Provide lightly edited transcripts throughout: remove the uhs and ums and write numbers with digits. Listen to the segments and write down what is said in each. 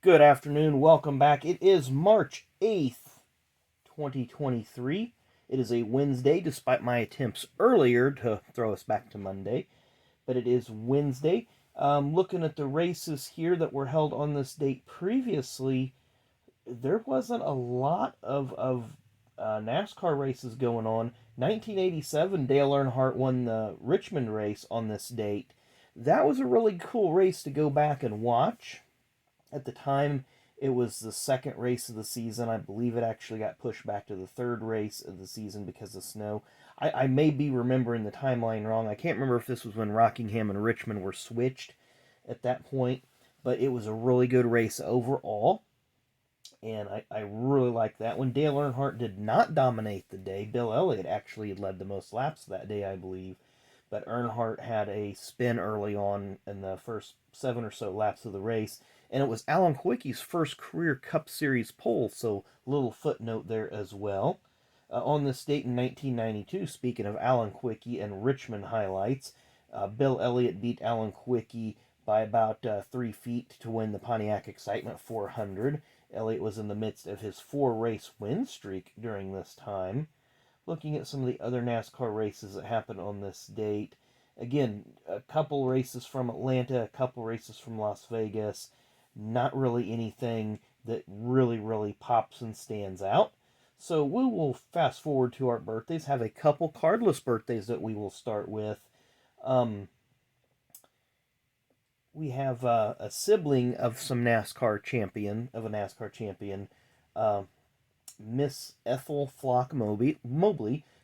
Good afternoon. Welcome back. It is March 8th, 2023. It is a Wednesday, despite my attempts earlier to throw us back to Monday. But it is Wednesday. Looking at the races here that were held on this date previously, there wasn't a lot of NASCAR races going on. 1987, Dale Earnhardt won the Richmond race on this date. That was a really cool race to go back and watch. At the time, it was the second race of the season. I believe it actually got pushed back to the third race of the season because of snow. I may be remembering the timeline wrong. I can't remember if this was when Rockingham and Richmond were switched at that point, but it was a really good race overall, and I really like that one. Dale Earnhardt did not dominate the day. Bill Elliott actually led the most laps that day, I believe, but Earnhardt had a spin early on in the first 7 or so laps of the race, and it was Alan Kwiecki's first career Cup Series pole, so little footnote there as well. On this date in 1992, speaking of Alan Kwiecki and Richmond highlights, Bill Elliott beat Alan Kwiecki by about 3 feet to win the Pontiac Excitement 400. Elliott was in the midst of his 4-race win streak during this time. Looking at some of the other NASCAR races that happened on this date, again, a couple races from Atlanta, a couple races from Las Vegas, not really anything that really pops and stands out. So we will fast forward to our birthdays, have a couple cardless birthdays that we will start with. We have a sibling of a NASCAR champion, uh, Miss Ethel Flock Mobley.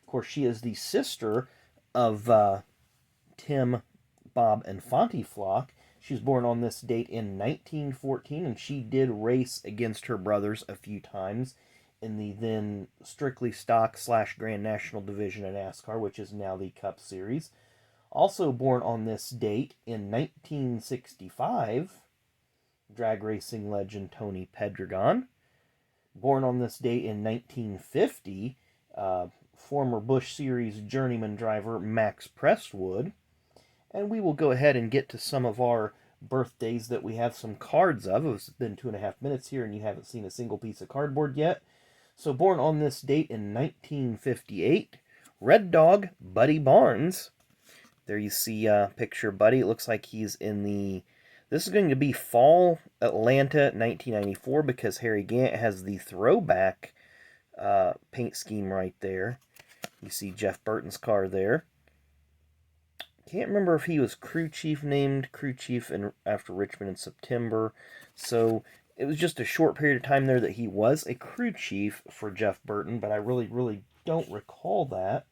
Of course, she is the sister of Tim, Bob, and Fonty Flock. She was born on this date in 1914, and she did race against her brothers a few times in the then strictly stock / Grand National division of NASCAR, which is now the Cup Series. Also born on this date in 1965, drag racing legend Tony Pedregon. Born on this date in 1950, former Busch Series journeyman driver Max Prestwood. And we will go ahead and get to some of our birthdays that we have some cards of. It's been 2.5 minutes here and you haven't seen a single piece of cardboard yet. So born on this date in 1958, Red Dog Buddy Barnes. There you see picture Buddy. It looks like he's in the... This is going to be Fall Atlanta 1994 because Harry Gant has the throwback paint scheme right there. You see Jeff Burton's car there. Can't remember if he was named crew chief after Richmond in September. So it was just a short period of time there that he was a crew chief for Jeff Burton, but I really don't recall that.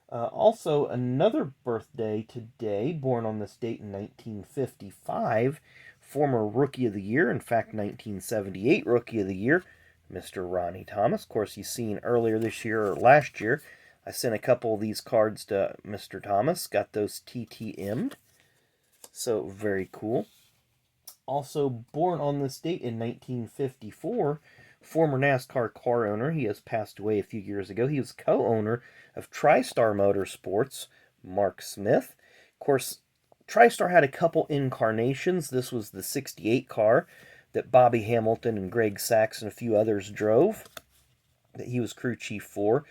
Also, another birthday today, born on this date in 1955, former Rookie of the Year, in fact, 1978 Rookie of the Year, Mr. Ronnie Thomas. Of course, you've seen earlier this year or last year, I sent a couple of these cards to Mr. Thomas, got those TTM'd, so very cool. Also born on this date in 1954, former NASCAR car owner. He has passed away a few years ago. He was co-owner of TriStar Motorsports, Mark Smith. Of course, TriStar had a couple incarnations. This was the 68 car that Bobby Hamilton and Greg Sachs and a few others drove, that he was crew chief for.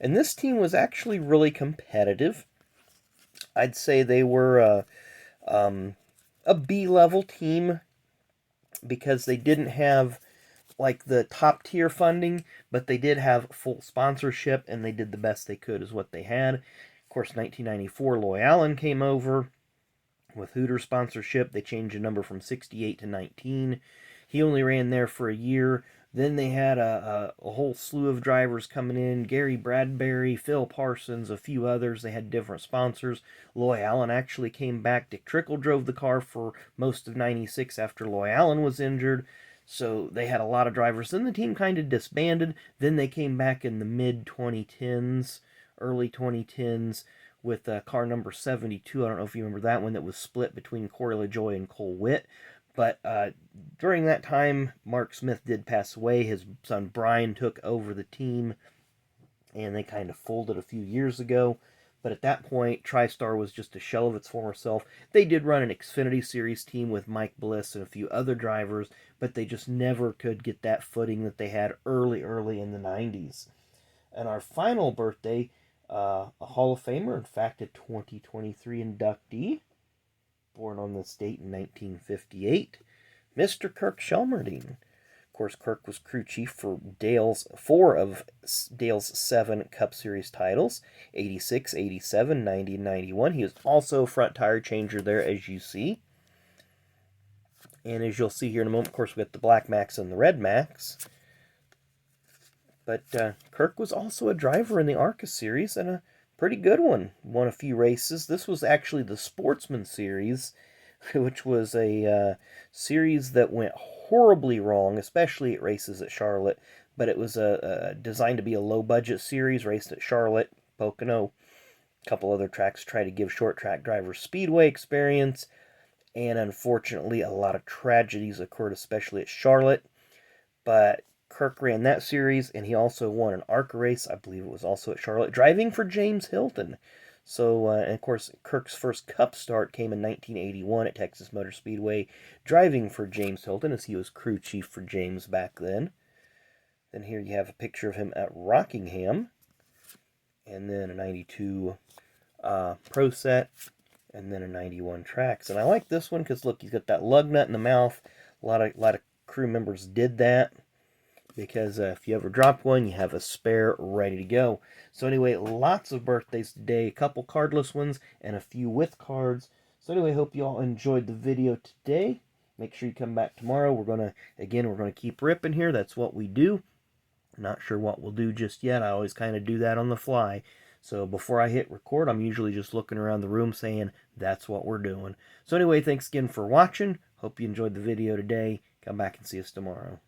And this team was actually really competitive. I'd say they were a B-level team because they didn't have like the top tier funding, but they did have full sponsorship and they did the best they could is what they had. Of course, 1994, Loy Allen came over with Hooter sponsorship. They changed the number from 68 to 19. He only ran there for a year. Then they had a whole slew of drivers coming in. Gary Bradbury, Phil Parsons, a few others. They had different sponsors. Loy Allen actually came back. Dick Trickle drove the car for most of 96 after Loy Allen was injured. So they had a lot of drivers. Then the team kind of disbanded. Then they came back in the mid-2010s, early 2010s, with car number 72. I don't know if you remember that one, that was split between Corey LaJoie and Cole Witt. But during that time, Mark Smith did pass away. His son Brian took over the team, and they kind of folded a few years ago. But at that point, TriStar was just a shell of its former self. They did run an Xfinity Series team with Mike Bliss and a few other drivers, but they just never could get that footing that they had early in the 90s. And our final birthday, a Hall of Famer, in fact, a 2023 inductee, born on this date in 1958, Mr. Kirk Shelmerdine. Of course, Kirk was crew chief for four of Dale's 7 Cup Series titles, 86, 87, 90, and 91. He was also front tire changer there, as you see. And as you'll see here in a moment, of course, we got the Black Max and the Red Max. But Kirk was also a driver in the ARCA Series, and a pretty good one. Won a few races. This was actually the Sportsman Series, which was a series that went horribly wrong, especially at races at Charlotte. But it was designed to be a low-budget series, raced at Charlotte, Pocono, a couple other tracks to try to give short track drivers speedway experience. And unfortunately, a lot of tragedies occurred, especially at Charlotte. But Kirk ran that series, and he also won an ARCA race. I believe it was also at Charlotte, driving for James Hilton. So, and of course, Kirk's first Cup start came in 1981 at Texas Motor Speedway, driving for James Hilton, as he was crew chief for James back then. Then here you have a picture of him at Rockingham, and then a 92 Pro Set, and then a 91 Trax. And I like this one because, look, he's got that lug nut in the mouth. A lot of crew members did that, because if you ever drop one, you have a spare ready to go. So anyway, lots of birthdays today, a couple cardless ones and a few with cards. So anyway, hope you all enjoyed the video today. Make sure you come back tomorrow. We're going to keep ripping here. That's what we do. Not sure what we'll do just yet. I always kind of do that on the fly. So before I hit record, I'm usually just looking around the room saying, that's what we're doing. So anyway, thanks again for watching. Hope you enjoyed the video today. Come back and see us tomorrow.